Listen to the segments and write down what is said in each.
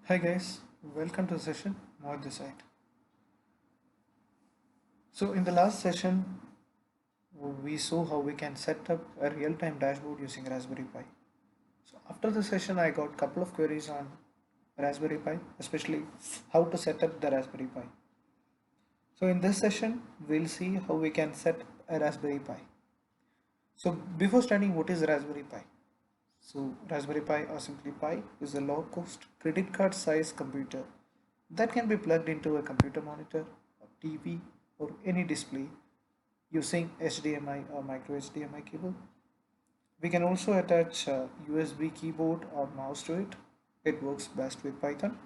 Hi guys, welcome to the session. Mohit this side. So in the last session, we saw how we can set up a real-time dashboard using Raspberry Pi. So after the session, I got a couple of queries on Raspberry Pi, especially how to set up the Raspberry Pi. So in this session, we'll see how we can set a Raspberry Pi. So before starting, what is Raspberry Pi? So Raspberry Pi or simply Pi is a low-cost credit card size computer that can be plugged into a computer monitor, a TV, or any display using HDMI or micro HDMI cable. We can also attach a USB keyboard or mouse to it. It works best with Python.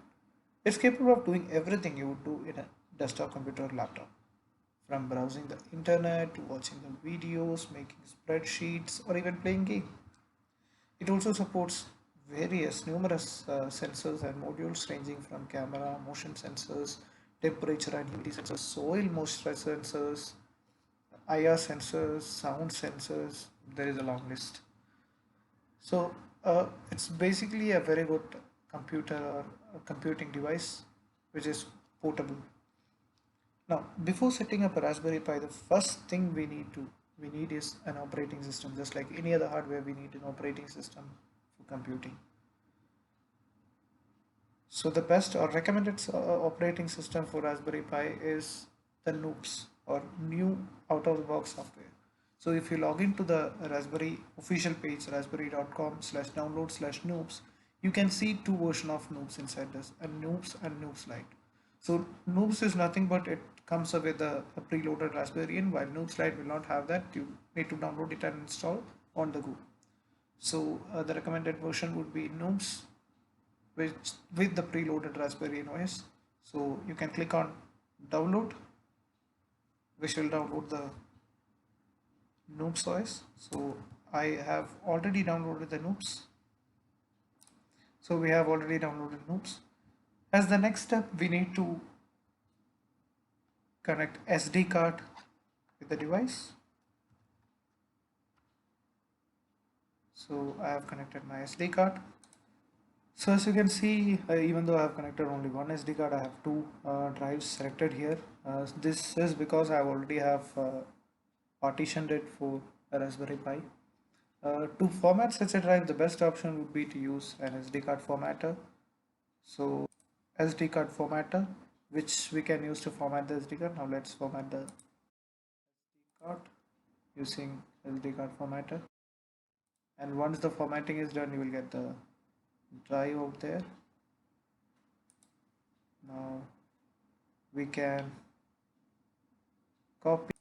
It's capable of doing everything you would do in a desktop computer or laptop, from browsing the internet to watching the videos, making spreadsheets, or even playing games. It also supports numerous sensors and modules ranging from camera, motion sensors, temperature and humidity sensors, soil moisture sensors, IR sensors, sound sensors. There is a long list. So it's basically a very good computer or a computing device which is portable. Now, before setting up a Raspberry Pi, the first thing we need is an operating system. Just like any other hardware, we need an operating system for computing. So the best or recommended operating system for Raspberry Pi is the Noops or new out-of-the-box software. So if you log into the Raspberry official page, raspberry.com/download/Noops, you can see two versions of Noops inside this, a Noops and Noops Lite. So Noops is nothing but it comes up with a preloaded Raspberry, and while Noops Lite will not have that, you need to download it and install on the go. So the recommended version would be Noops which with the preloaded Raspberry OS. So you can click on download, which will download the Noops OS. So I have already downloaded the Noops. So we have already downloaded Noops. As the next step, we need to connect SD card with the device. So I have connected my SD card. So as you can see, even though I have connected only one SD card, I have two drives selected here. This is because I already have partitioned it for a Raspberry Pi. To format such a drive, the best option would be to use an SD card formatter. So SD card formatter, which we can use to format the SD card. Now let's format the SD card using SD card formatter. And once the formatting is done, you will get the drive out there. Now we can copy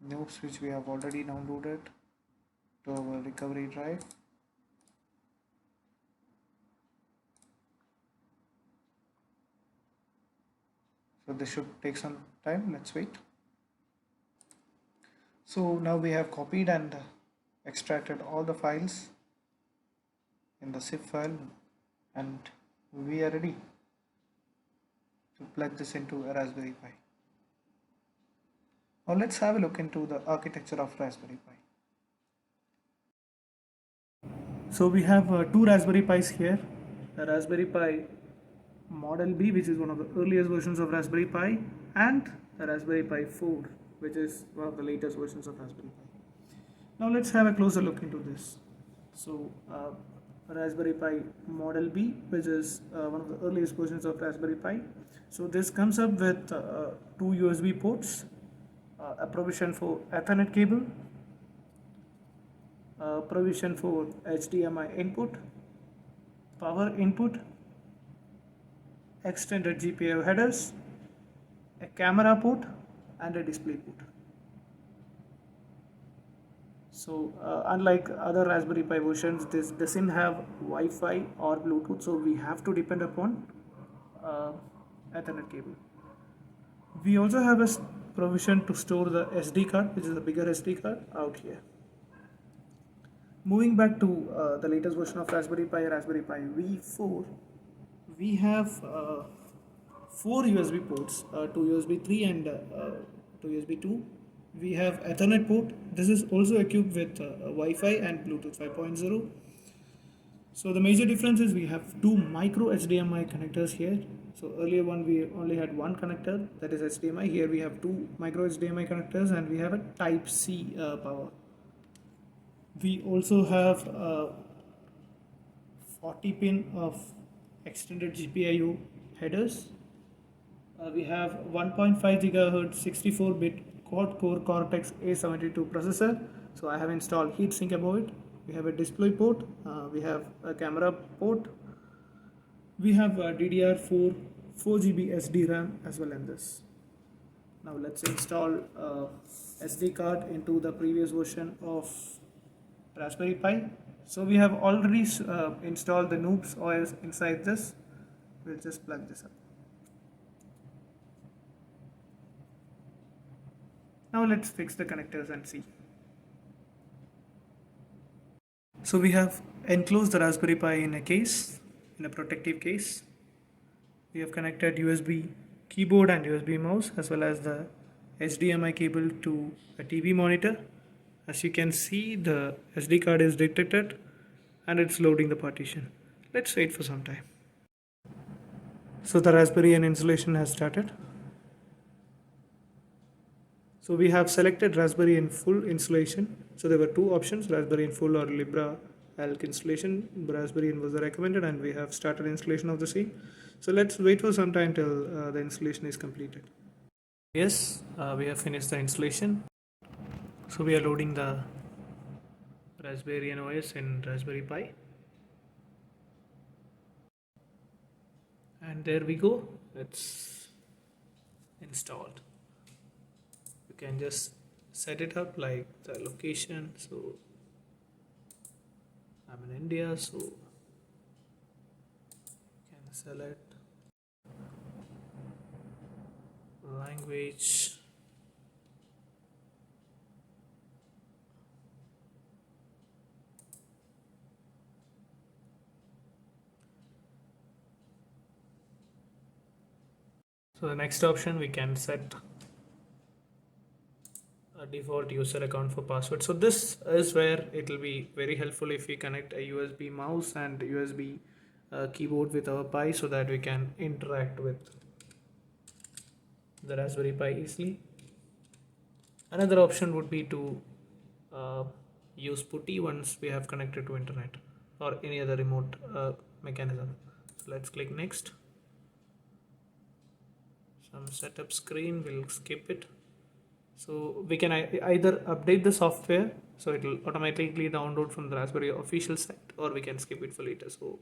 Noops which we have already downloaded to our recovery drive. So this should take some time. Let's wait. So now we have copied and extracted all the files in the zip file, and we are ready to plug this into a Raspberry Pi. Now let's have a look into the architecture of Raspberry Pi. So we have two Raspberry Pis here. The Raspberry Pi Model B, which is one of the earliest versions of Raspberry Pi, and the Raspberry Pi 4, which is one of the latest versions of Raspberry Pi. Now let's have a closer look into this. So Raspberry Pi Model B, which is one of the earliest versions of Raspberry Pi. So this comes up with two USB ports, a provision for Ethernet cable, provision for HDMI input, power input, extended GPIO headers, a camera port, and a display port. So unlike other Raspberry Pi versions, this doesn't have Wi-Fi or Bluetooth, so we have to depend upon uh, Ethernet cable. We also have a provision to store the SD card, which is a bigger SD card out here. Moving back to the latest version of Raspberry Pi V4, we have four USB ports, two USB 3 and two USB 2. We have Ethernet port. This is also equipped with Wi-Fi and Bluetooth 5.0. So the major difference is we have two micro HDMI connectors here. So earlier one we only had one connector, that is HDMI. Here we have two micro HDMI connectors and we have a type C power. We also have 40 pin of extended GPIO headers. We have 1.5 GHz 64-bit quad-core Cortex A72 processor. So I have installed heatsink above it. We have a display port. We have a camera port. We have a DDR4 4 GB SD RAM as well in this. Now let's install SD card into the previous version of Raspberry Pi. So we have already installed the Noobs OS inside this. We'll just plug this up. Now let's fix the connectors and see. So we have enclosed the Raspberry Pi in a case, in a protective case. We have connected USB keyboard and USB mouse as well as the HDMI cable to a TV monitor. As you can see, the SD card is detected and it's loading the partition. Let's wait for some time. So the Raspberry and installation has started. So we have selected Raspberry in full installation. So there were two options, Raspberry in full or Libra ALK installation. Raspberry in was recommended and we have started installation of the same. So let's wait for some time till the installation is completed. Yes, we have finished the installation. So we are loading the Raspberry OS in Raspberry Pi. And there we go, it's installed. You can just set it up like the location. So I'm in India, so you can select language. So the next option, we can set a default user account for password. So this is where it will be very helpful if we connect a USB mouse and USB keyboard with our Pi so that we can interact with the Raspberry Pi easily. Another option would be to use PuTTY once we have connected to internet or any other remote mechanism. So let's click next. Some setup screen, we'll skip it. So we can either update the software, so it will automatically download from the Raspberry official site, or we can skip it for later. So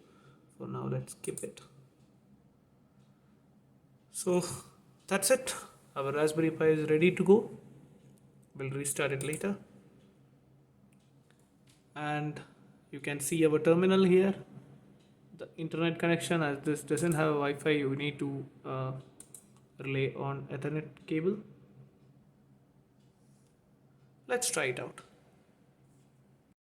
for now, let's skip it. So that's it. Our Raspberry Pi is ready to go. We'll restart it later. And you can see our terminal here. The internet connection, as this doesn't have Wi-Fi, you need to relay on Ethernet cable. Let's try it out.